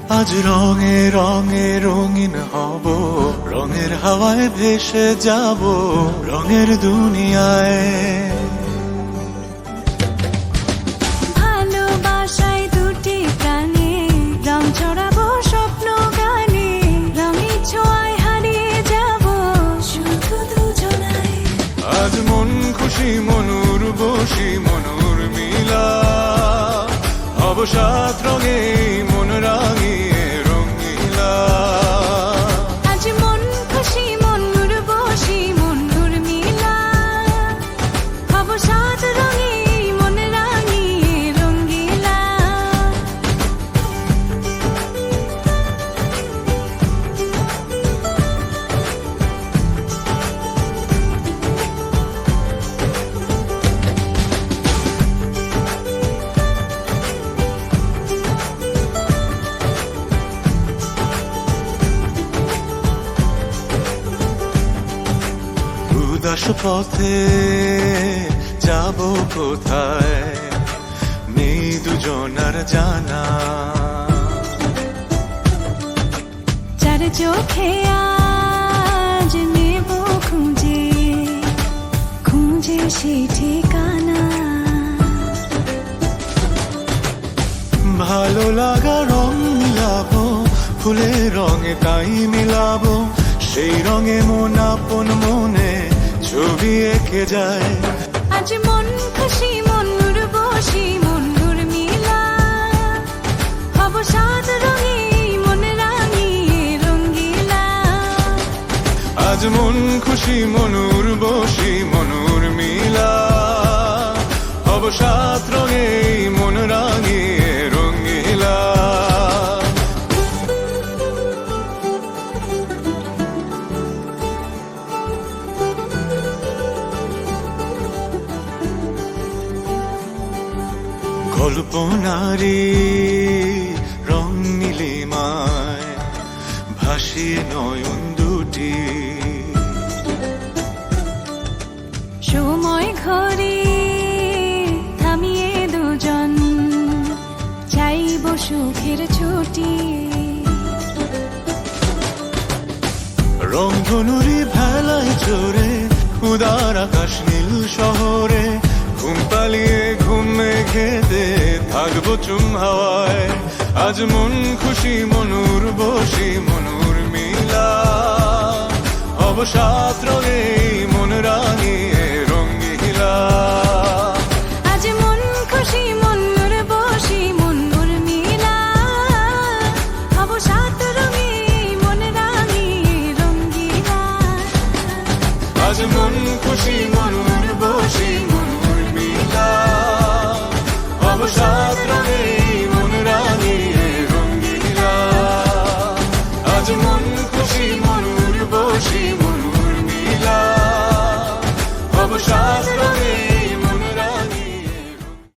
আজ রঙে রঙে রঙিন হব, রঙের হাওয়ায় ভেসে যাব রঙের দুনিয়ায়। ভালোবাসায় দুটি প্রাণে রং ছড়াবো স্বপ্ন গানে, রঙের ছোঁয়ায় হারিয়ে যাব শুধু দুজনায়। আজ মন খুশি মনুর বসি মনুর মিলা, অবসাদ রঙে মন রাঙিয়ে রঙিলা। আজ মন খুশি মনুর বসি মনুর মিলা, অবসাদ রঙে মন রাঙিয়ে রঙিলা। উদাস পথে যাব কোথায়, নেই দুজনার জানা। চার চোখে আজ নেব খুঁজে খুঁজে সেই ঠিকানা। ভালো লাগা রং মিলাবো, ফুলের রঙে তাই মিলাবো, সেই রঙে মন আপন মনে ছবি এঁকে যায়। আজ মন খুশি মনুর বসি মনুর মিলা, অবসাদ রঙে মন রাঙিয়ে রঙিলা। আজ মন খুশি মনুর বসি মনুর মিলা, অবসাদ রঙে মন রাঙিয়ে রঙিলা। কল্পনারি রং নীলিমায় ভাসিয়ে নয়ন দুটি, সময় ঘরে থামিয়ে দুজন চাইব সুখের ছুটি। রংধনুরি ভেলায় চড়ে উদার আকাশ নীল শহরে, ঘুম পালিয়ে ঘুম মেঘেতে থাকবো চুম হাওয়ায়। আজ মন খুশি মনুর বসি মনুর মিলা, অবসাদ রঙে মন রাঙিয়ে রঙিলা। আজ মন খুশি মনুর বসি মনুর মিলা, অবসাদ রঙে মন রাঙিয়ে রঙিলা। আজ মন খুশি মনুর বসি মনুর মিলা, অবসাদ রঙে